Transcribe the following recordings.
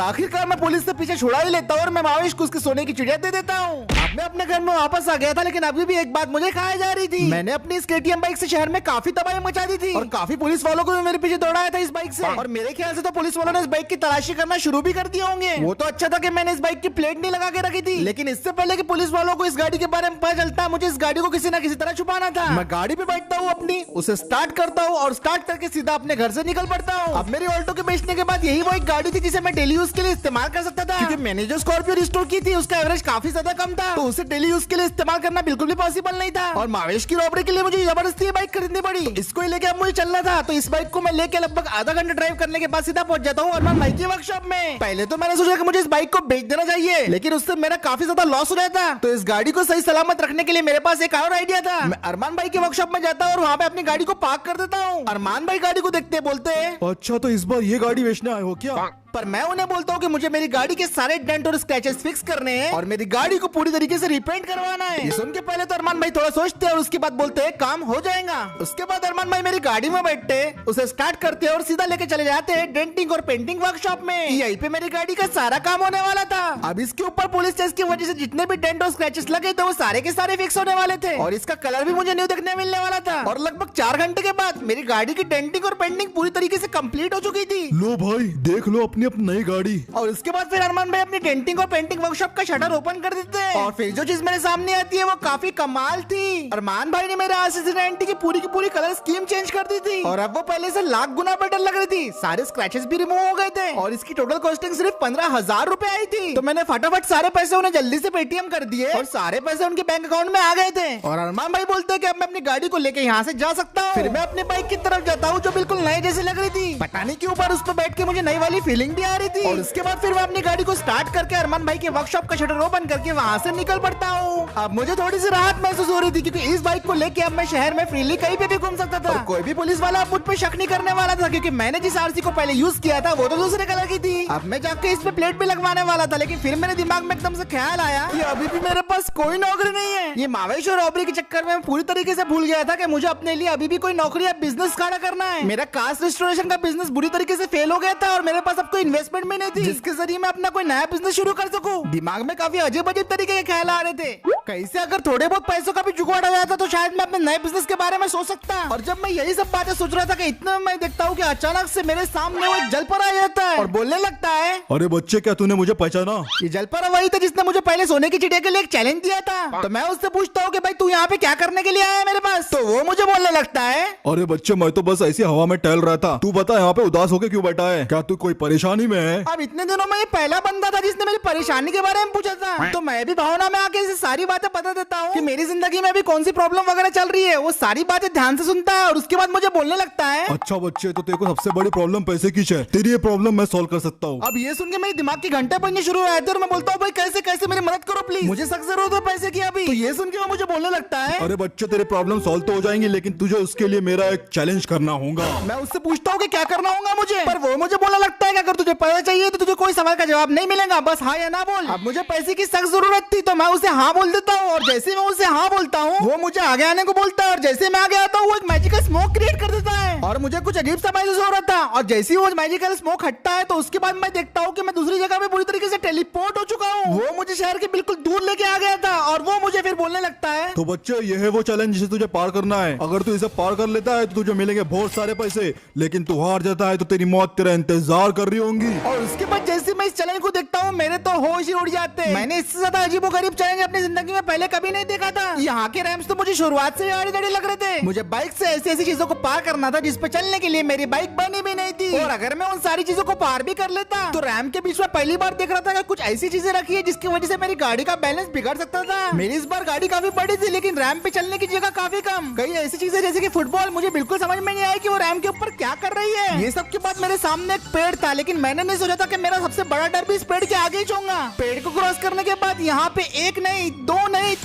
आखिरकार मैं पुलिस से पीछे छुड़ा ही लेता हूँ और मैं मावेश को उसके सोने की चिड़िया दे देता हूँ। अब मैं अपने घर में वापस आ गया था, लेकिन अभी भी एक बात मुझे खाया जा रही थी। मैंने अपनी इस KTM बाइक से शहर में काफी तबाही मचा दी थी और काफी पुलिस वालों को भी मेरे पीछे दौड़ाया था इस बाइक से। और मेरे ख्याल से तो पुलिस वालों ने इस बाइक की तलाशी करना शुरू भी कर दिए होंगे। वो तो अच्छा था कि मैंने इस बाइक की प्लेट नहीं लगा के रखी थी, लेकिन इससे पहले कि पुलिस वालों को इस गाड़ी के बारे में पता चलता, मुझे इस गाड़ी को किसी न किसी तरह छुपाना था। मैं गाड़ी पे बैठता हूँ अपनी, उसे स्टार्ट करता हूँ और स्टार्ट करके सीधा अपने घर से निकल पड़ता हूँ। अब मेरी ऑल्टो के बेचने के बाद यही वो एक गाड़ी थी जिसे मैं डेली यूज के लिए इस्तेमाल कर सकता था, क्योंकि मैंने जो स्कॉर्पियो रिस्टोर की थी उसका एवरेज काफी ज्यादा कम था, तो उसे डेली यूज के लिए इस्तेमाल करना बिल्कुल भी पॉसिबल नहीं था। और मावेश की रॉबरी के लिए मुझे जबरदस्ती ये बाइक खरीदनी पड़ी। इसको ही लेके अब मुझे चलना था, तो इस बाइक को मैं लेके लगभग आधा घंटा ड्राइव करने के बाद सीधा पहुंच जाता हूँ अरमान भाई की वर्कशॉप में। पहले तो मैंने सोचा कि मुझे इस बाइक को बेच देना चाहिए, लेकिन उससे मेरा काफी ज्यादा लॉस हो जाता। तो इस गाड़ी को सही सलामत रखने के लिए मेरे पास एक और आइडिया था। मैं अरमान भाई की वर्कशॉप में जाता हूँ और वहाँ पे अपनी गाड़ी को पार्क कर देता हूँ। अरमान भाई गाड़ी को देखते बोलते हैं, अच्छा तो इस बार ये गाड़ी बेचने आए हो क्या? पर मैं उन्हें बोलता हूँ कि मुझे मेरी गाड़ी के सारे डेंट और स्क्रैचेस फिक्स करने हैं और मेरी गाड़ी को पूरी तरीके से रिपेंट करवाना है। ये सुन के पहले तो अरमान भाई थोड़ा सोचते हैं और उसके बाद बोलते हैं काम हो जाएगा। उसके बाद अरमान भाई मेरी गाड़ी में बैठते हैं, उसे स्टार्ट करते हैं और सीधा लेके चले जाते हैं डेंटिंग और पेंटिंग वर्कशॉप में। यहीं पे मेरी गाड़ी का सारा काम होने वाला था। अब इसके ऊपर पुलिस टेस्ट की वजह से जितने भी डेंट और स्क्रैचेस लगे थे वो सारे के सारे फिक्स होने वाले थे और इसका कलर भी मुझे न्यू देखने मिलने वाला था। और लगभग 4 घंटे के बाद मेरी गाड़ी की डेंटिंग और पेंटिंग पूरी तरीके से कम्प्लीट हो चुकी थी। लो भाई देख लो अपनी नई गाड़ी। और उसके बाद फिर अरमान भाई अपनी डेंटिंग और पेंटिंग वर्कशॉप का शटर ओपन कर देते हैं और फिर जो चीज मेरे सामने आती है वो काफी कमाल थी। अरमान भाई ने मेरे RC90 की पूरी कलर स्कीम चेंज कर दी थी और अब वो पहले से लाख गुना बेटर लग रही थी। सारे स्क्रैचेस भी रिमूव हो गए थे और इसकी टोटल कॉस्टिंग सिर्फ 15,000 रुपए आई थी। तो मैंने फटाफट सारे पैसे उन्हें जल्दी से पेटीएम कर दिए और सारे पैसे उनके बैंक अकाउंट में आ गए थे। और अरमान भाई बोलते हैं कि अब मैं अपनी गाड़ी को लेके यहाँ से जा सकता हूँ। फिर मैं अपनी बाइक की तरफ जाता हूँ जो बिल्कुल नई जैसी लग रही थी। पता नहीं क्यों पर उस पर बैठ के मुझे नई वाली फीलिंग भी आ रही थी। और उसके बाद फिर मैं अपनी गाड़ी को स्टार्ट करके अरमान भाई के वर्कशॉप का शटर ओपन करके वहाँ से निकल पड़ता हूँ। अब मुझे थोड़ी सी राहत महसूस हो रही थी, क्योंकि इस बाइक को लेके अब मैं शहर में फ्रीली कहीं पे भी घूम सकता था। कोई भी पुलिस वाला मुझ पे शक नहीं करने वाला था, क्योंकि मैंने जिस RC को पहले यूज किया था वो तो दूसरे कलर की थी। अब मैं जाके इस पे प्लेट भी लगवाने वाला था, लेकिन फिर मेरे दिमाग में एकदम से ख्याल आया कि अभी भी मेरे पास कोई नौकरी नहीं है। ये मावेश और रॉबरी के चक्कर में पूरी तरीके से भूल गया था कि मुझे अपने लिए अभी भी कोई नौकरी या बिजनेस खड़ा करना है। मेरा कार्स रेस्टोरेशन का बिजनेस बुरी तरीके से फेल हो गया था और मेरे पास अब कोई इन्वेस्टमेंट भी नहीं थी जिसके जरिए मैं अपना कोई नया बिजनेस शुरू कर सकूं। दिमाग में काफी अजीब तरीके के ख्याल आ रहे थे। कैसे अगर थोड़े बहुत पैसों का भी जुगाड़ हो जाता तो शायद मैं अपने नए बिजनेस के बारे में सोच सकता। और जब मैं यही सब बातें सोच रहा था कि इतने में मैं देखता हूँ कि अचानक से मेरे सामने वो एक जलपरा आ जाता है और बोलने लगता है, अरे बच्चे क्या तूने मुझे पहचाना? ये जलपरा वही था जिसने मुझे पहले सोने की चिड़िया के लिए एक चैलेंज दिया था। तो मैं उससे पूछता हूँ कि भाई तू यहाँ पे क्या करने के लिए आया है मेरे पास? तो वो मुझे बोलने लगता है, अरे बच्चे मैं तो बस ऐसी हवा में टहल रहा था। तू बता यहाँ पे उदास होके क्यों बैठा है? क्या तू कोई परेशानी में है? अब इतने दिनों में ये पहला बंदा था जिसने मेरी परेशानी के बारे में पूछा था। तो मैं भी भावना में आके इसे सारी बातें बता देता हूँ कि मेरी जिंदगी में अभी कौन सी प्रॉब्लम वगैरह चल रही है। वो सारी बातें ध्यान से सुनता है और उसके बाद मुझे बोलने लगता है, अच्छा बच्चे तो तेरे को सबसे बड़ी प्रॉब्लम पैसे की है। तेरी ये प्रॉब्लम मैं सॉल्व कर सकता हूँ। अब ये सुन के मेरे दिमाग के घंटे बजने शुरू हो जाते और मैं बोलता हूँ भाई कैसे कैसे मेरी मदद करो प्लीज, मुझे सख्त जरूरत है पैसे की अभी। तो ये सुन के वो मुझे बोलने लगता है, अरे बच्चे तेरे प्रॉब्लम सॉल्व तो हो जाएंगे, लेकिन तुझे उसके लिए मेरा एक चैलेंज करना होगा। मैं उससे पूछता हूँ कि क्या करना होगा मुझे, पर वो मुझे बोलने लगता है कि अगर तुझे पैसा चाहिए तो तुझे कोई सवाल का जवाब नहीं मिलेगा, बस हाँ या ना बोल। अब मुझे पैसे की सख्त जरूरत थी तो मैं उसे हाँ बोल देता हूँ और जैसे मैं उसे हाँ बोलता हूँ वो मुझे आगे आने को बोलता है और जैसे मैं आगे आता हूँ वो एक मैजिकल स्मोक क्रिएट कर देता है और मुझे कुछ अजीब सा महसूस हो रहा था। और जैसे ही वो मैजिकल स्मोक हटता है तो उसके बाद मैं देखता हूँ कि मैं दूसरी जगह पे पूरी तरीके से टेलीपोर्ट हो चुका हूँ। वो मुझे शहर के बिल्कुल दूर लेके आ गया था और वो मुझे फिर बोलने लगता है, तो बच्चे ये है वो चैलेंज जिसे तुझे पार करना है। अगर तू इसे पार कर लेता है तो तुझे मिलेंगे बहुत सारे पैसे, लेकिन तू हार जाता है तो तेरी मौत तेरा इंतजार कर रही होंगी। और उसके बाद जैसे मैं इस चैलेंज को देखता हूँ मेरे तो होश ही उड़ जाते हैं। मैंने इससे ज्यादा अजीबोगरीब चैलेंज अपनी जिंदगी में पहले कभी नहीं देखा था। यहाँ के रैम्स तो मुझे शुरुआत से आड़े लग रहे थे। मुझे बाइक से ऐसी ऐसी चीजों को पार करना था जिस पे चलने के लिए मेरी बाइक बनी भी नहीं थी और अगर मैं उन सारी चीजों को पार भी कर लेता तो रैम के बीच में पहली बार देख रहा था कि कुछ ऐसी चीजें रखी है जिसकी वजह से मेरी गाड़ी का बैलेंस बिगड़ सकता था। मेरी इस बार गाड़ी काफी बड़ी थी लेकिन रैम पे चलने की जगह काफी कम। कई ऐसी चीजें जैसे कि फुटबॉल मुझे बिल्कुल समझ में नहीं आई कि वो रैम के ऊपर क्या कर रही है। ये सब के बाद मेरे सामने एक पेड़ था, लेकिन मैंने नहीं सोचा था कि मेरा सबसे बड़ा डर भी इस पेड़ के आगे ही होगा। पेड़ को क्रॉस करने के बाद यहाँ पे एक नहीं, दो नहीं,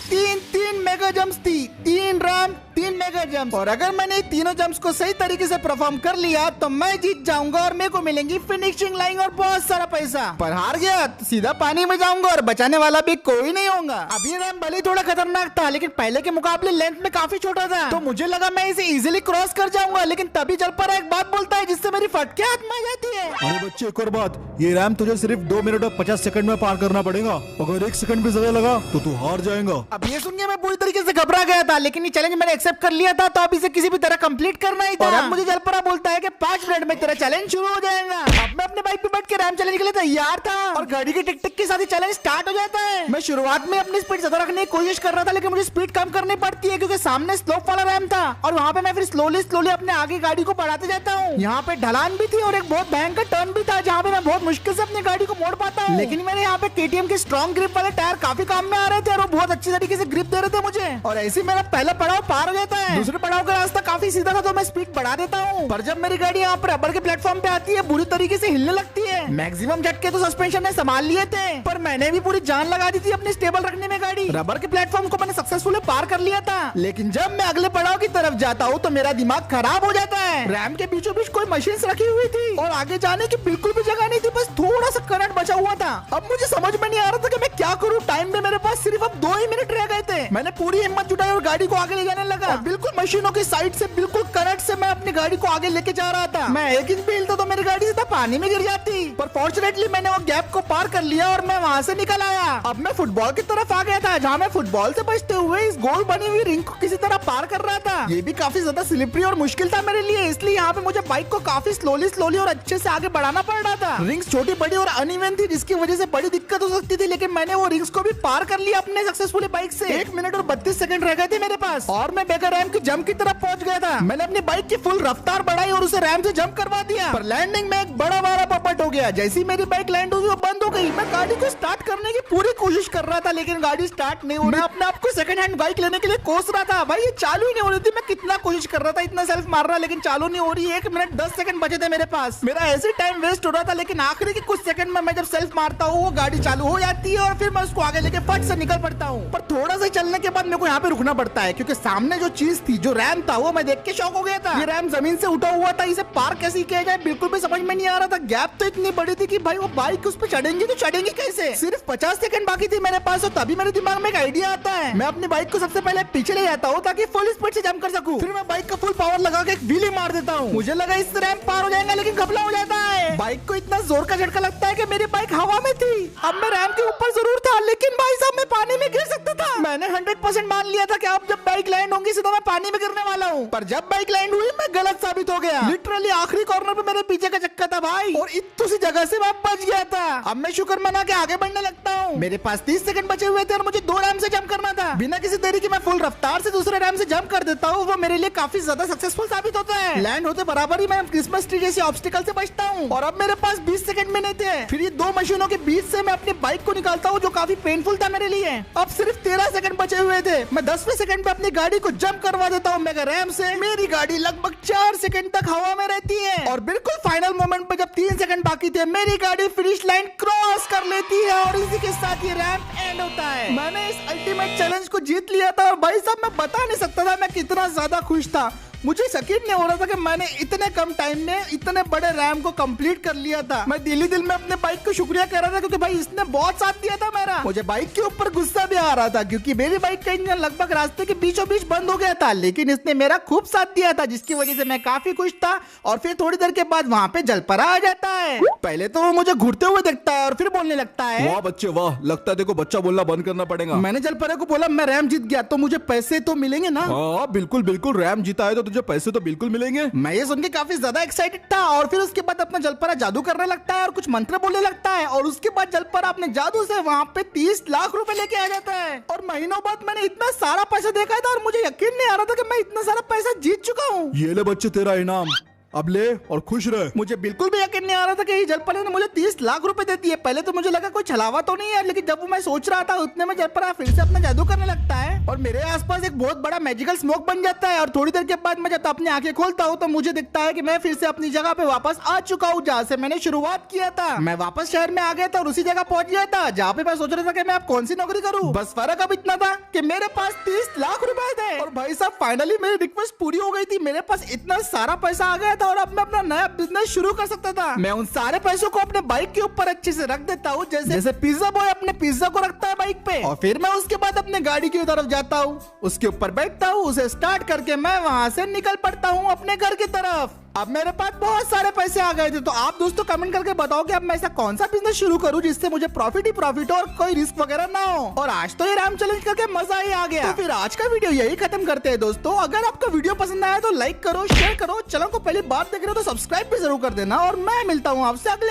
तीन मेगा जंप्स थी। 3 रैम, 3 मेगा जंप, और अगर मैंने तीनों जंप्स को सही तरीके से परफॉर्म कर लिया तो मैं जीत जाऊंगा और मेरे को मिलेंगी फिनिशिंग लाइन और बहुत सारा पैसा। पर हार गया तो सीधा पानी में जाऊंगा और बचाने वाला भी कोई नहीं होगा। अभी रैम भले ही थोड़ा खतरनाक था लेकिन पहले के मुकाबले लेंथ में काफी छोटा था, तो मुझे लगा मैं इसे इजीली क्रॉस कर जाऊंगा। लेकिन तभी जलपरा एक बात बोलता है जिससे मेरी फटके हाथ में आ जाती है। अरे बच्चे एक और बात, ये रैम तुझे सिर्फ 2 मिनट और 50 सेकंड में पार करना पड़ेगा। अगर 1 सेकंड भी ज्यादा लगा तो तू हार जाएगा। अब ये सुन के मैं पूरी तरीके से घबरा गया था, लेकिन ये चैलेंज मैंने एक्सेप्ट कर लिया था, तो अब इसे किसी भी तरह कंप्लीट करना ही था। और अब मुझे जलपरा बोलता है कि 5 मिनट में तेरा चैलेंज शुरू हो जाएगा। अब मैं अपने बाइक पे बैठ के रैम चैलेंज के लिए तैयार था और गाड़ी के टिक टिक के साथ ही चैलेंज स्टार्ट हो जाता है। मैं शुरुआत में अपनी स्पीड ज्यादा रखने की कोशिश कर रहा था, लेकिन मुझे स्पीड कम करनी पड़ती है क्योंकि सामने स्लोप वाला रैम था और वहाँ पे मैं फिर स्लोली अपने आगे गाड़ी को बढ़ाते जाता हूँ। यहाँ पे ढलान भी थी और एक बहुत भयंकर टर्न भी था जहाँ पे मैं बहुत मुश्किल से अपनी गाड़ी को मोड़ पाता हूँ। लेकिन मेरे यहाँ पे KTM के स्ट्रॉन्ग ग्रिप वाले टायर काफी काम में आ रहे थे और वो बहुत अच्छी तरीके से ग्रिप दे रहे थे मुझे, और ऐसे ही मेरा पहला पड़ाव पार हो जाता है। दूसरे पड़ाव का रास्ता काफी सीधा था तो मैं स्पीड बढ़ा देता हूँ, पर जब मेरी गाड़ी यहाँ पर रबर के प्लेटफॉर्म पे आती है बुरी तरीके से हिलने लगती है। मैक्सिमम झटके तो सस्पेंशन ने संभाल लिए थे, पर मैंने भी पूरी जान लगा दी थी अपनी स्टेबल रखने में गाड़ी। रबर के प्लेटफॉर्म को मैंने सक्सेसफुली पार कर लिया था, लेकिन जब मैं अगले पड़ाव की तरफ जाता हूँ तो मेरा दिमाग खराब हो जाता है। रैम के बीचों बीच कोई मशीन रखी हुई थी और आगे जाने की बिल्कुल भी जगह नहीं थी, बस थोड़ा सा करंट बचा हुआ था। अब मुझे समझ में नहीं आ रहा था कि मैं क्या करूँ। टाइम में मेरे पास सिर्फ अब 2 ही मिनट रह गए थे। मैंने पूरी हिम्मत जुटाई और गाड़ी को आगे ले जाने लगा। बिल्कुल मशीनों की साइड से बिल्कुल करंट से मैं अपनी गाड़ी को आगे लेके जा रहा था। मैं 1 इंच भी हिलता तो मेरी गाड़ी सीधा पानी में गिर जाती, पर फॉर्चुनेटली मैंने वो गैप को पार कर लिया और मैं वहाँ से निकल आया। अब मैं फुटबॉल की तरफ आ गया था जहाँ मैं फुटबॉल से बचते हुए इस गोल बनी हुई रिंग को किसी तरह पार कर रहा था। ये भी काफी ज्यादा स्लिपरी और मुश्किल था मेरे लिए, इसलिए यहाँ पे मुझे बाइक को काफी स्लोली और अच्छे से आगे बढ़ाना पड़ रहा था। रिंग्स छोटी बड़ी और अनइवन थी जिसकी वजह से बड़ी दिक्कत हो सकती थी, लेकिन मैंने वो रिंग्स को भी पार कर लिया अपने सक्सेसफुली बाइक से। 1 मिनट और 32 सेकंड रह गए थे मेरे पास और मैं बेकर रैम की जंप की तरफ पहुंच गया था। मैंने अपनी बाइक की फुल रफ्तार बढ़ाई और उसे रैम से जंप करवा दिया, पर लैंडिंग में एक बड़ा पपट हो गया। जैसे ही मेरी बाइक लैंड हुई वो बंद हो गई। मैं गाड़ी को स्टार्ट करने की पूरी कोशिश कर रहा था लेकिन गाड़ी स्टार्ट नहीं हो रही। मैं अपने आप को सेकंड हैंड बाइक लेने के लिए कोस रहा था, भाई ये चालू ही नहीं हो रही थी। मैं कितना कोशिश कर रहा था, इतना सेल्फ मार रहा लेकिन चालू नहीं हो रही। 1 मिनट 10 सेकंड बचे थे मेरे पास। मेरा ऐसे टाइम वेस्ट हो रहा था, लेकिन आखिरी के कुछ सेकंड में मैं जब सेल्फ मारता हूँ वो गाड़ी चालू हो जाती है और फिर मैं उसको आगे लेके फट से निकल पड़ता हूँ। पर थोड़ा सा चलने के बाद मेरे को यहाँ पे रुकना पड़ता है क्योंकि सामने जो चीज थी, जो रैम था, वो मैं देख के शॉक हो गया था। ये रैम जमीन से उठा हुआ था, इसे पार कैसे किया जाए बिल्कुल भी समझ में नहीं आ रहा था। गैप तो इतनी बड़ी थी कि भाई वो बाइक उस पर चढ़ेंगी तो चढ़ेंगी कैसे। सिर्फ 50 सेकंड बाकी थी मेरे पास और तभी मेरे दिमाग में एक आइडिया आता है। मैं अपनी बाइक को सबसे पहले पीछे ले जाता हूँ ताकि फुल स्पीड से जंप कर सकूं। फिर मैं बाइक का फुल पावर लगा के एक व्हीली मार देता हूँ। मुझे लगा इस रैम पार हो जाएगा, लेकिन घपला हो जाता है। बाइक को इतना जोर का झटका लगता है कि मेरी बाइक हवा में थी। अब मैं रैम के ऊपर जरूर था, लेकिन भाई साहब मैं पानी में गिर सकता था। मैंने 100% मान लिया था कि अब जब बाइक लैंड होंगी सीधा मैं पानी में गिरने वाला हूँ, पर जब बाइक लैंड हुई मैं गलत साबित हो गया। लिटरली आखिरी कॉर्नर पे मेरे पीछे का चक्का था भाई, और इतनी सी जगह से मैं बच गया था। अब मैं शुक्र मना के आगे बढ़ने लगता हूँ। मेरे पास 30 सेकंड बचे हुए थे और मुझे 2 रैम से जंप करना था। बिना किसी देरी के मैं फुल रफ्तार से दूसरे रैम से जंप कर देता हूँ। वो मेरे लिए काफी ज्यादा सक्सेसफुल साबित होता है। लैंड होते बराबर ही मैं क्रिसमस ट्री जैसे ऑब्स्टिकल से बचता हूँ और अब मेरे पास 20 सेकंड में नहीं थे। फिर ये 2 मशीनों के बीच से मैं अपनी बाइक को निकालता हूँ जो काफी पेनफुल था मेरे लिए। अब सिर्फ 13 सेकंड बचे हुए थे। मैं 10वें सेकंड पे अपनी गाड़ी को जंप करवा देता हूँ मेगा रैम से। मेरी गाड़ी लगभग 4 सेकंड तक हवा में रहती है और बिल्कुल फाइनल मोमेंट पे जब 3 सेकंड बाकी थे मेरी गाड़ी फिनिश लाइन क्रॉस कर लेती है और इसी के साथ ये रैंप एंड होता है। मैंने इस अल्टीमेट चैलेंज को जीत लिया था और भाई साहब मैं बता नहीं सकता था मैं कितना ज्यादा खुश था। मुझे यकीन नहीं हो रहा था कि मैंने इतने कम टाइम में इतने बड़े रैम को कंप्लीट कर लिया था। मैं दिल ही दिल में अपने बाइक को शुक्रिया कर रहा था क्योंकि भाई इसने बहुत साथ दिया था मेरा। मुझे बाइक के ऊपर गुस्सा भी आ रहा था क्योंकि मेरी बाइक का इंजन लगभग रास्ते के बीचों बीच बंद हो गया था, लेकिन इसने मेरा खूब साथ दिया था जिसकी वजह से मैं काफी खुश था। और फिर थोड़ी देर के बाद वहाँ पे जलपरा आ जाता है। पहले तो वो मुझे घूरते हुए देखता है और फिर बोलने लगता है, वाह बच्चे वाह, लगता है देखो बच्चा बोलना बंद करना पड़ेगा। मैंने जलपरा को बोला मैं रैम जीत गया तो मुझे पैसे तो मिलेंगे ना। हाँ बिल्कुल बिल्कुल, रैम जीता है तो तुझे पैसे तो बिल्कुल मिलेंगे। मैं ये सुन के काफी ज्यादा एक्साइटेड था और फिर उसके बाद अपना जलपरा जादू करने लगता है और कुछ मंत्र बोलने लगता है और उसके बाद जलपरा अपने जादू से वहाँ पे 30 लाख रुपए लेके आ जाता है। और महीनों बाद मैंने इतना सारा पैसा देखा था और मुझे यकीन नहीं आ रहा था कि मैं इतना सारा पैसा जीत चुका हूँ। ये ले बच्चे तेरा इनाम। अब ले और खुश रह। मुझे बिल्कुल भी यकीन नहीं आ रहा था कि जलपरा ने मुझे 30 लाख रुपए दे दिए। पहले तो मुझे लगा कोई छलावा तो नहीं है, लेकिन जब वो मैं सोच रहा था उतने में जलपरा फिर से अपना जादू करने लगता है और मेरे आसपास एक बहुत बड़ा मैजिकल स्मोक बन जाता है। और थोड़ी देर के बाद मैं जब अपनी आंखें खोलता हूँ तो मुझे दिखता है कि मैं फिर से अपनी जगह पे वापस आ चुका हूँ जहाँ से मैंने शुरुआत किया था। मैं वापस शहर में आ गया था और उसी जगह पहुंच गया था जहाँ पे मैं सोच रहा था कि मैं अब कौन सी नौकरी करूँ। बस फर्क अब इतना था कि मेरे पास 30 लाख रुपए थे और भाई साहब फाइनली मेरी रिक्वेस्ट पूरी हो गई थी। मेरे पास इतना सारा पैसा आ गया था और अब मैं अपना नया बिजनेस शुरू कर सकता था। मैं उन सारे पैसों को अपने बाइक के ऊपर अच्छे से रख देता हूँ, जैसे पिज्जा बॉय अपने पिज्जा को रखता है बाइक पे, और फिर मैं उसके बाद अपने गाड़ी की तरफ जाता हूँ, उसके ऊपर बैठता हूँ, उसे स्टार्ट करके मैं वहाँ से निकल पड़ता हूँ अपने घर की तरफ। अब मेरे पास बहुत सारे पैसे आ गए थे। तो आप दोस्तों कमेंट करके बताओ कि अब मैं ऐसा कौन सा बिजनेस शुरू करूं जिससे मुझे प्रॉफिट ही प्रॉफिट हो और कोई रिस्क वगैरह ना हो। और आज तो ये रैम चैलेंज करके मजा ही आ गया। तो फिर आज का वीडियो यही खत्म करते हैं दोस्तों। अगर आपको वीडियो पसंद आया तो लाइक करो, शेयर करो, चैनल को पहली बार देख रहे हो तो सब्सक्राइब भी जरूर कर देना और मैं मिलता हूँ आपसे अगले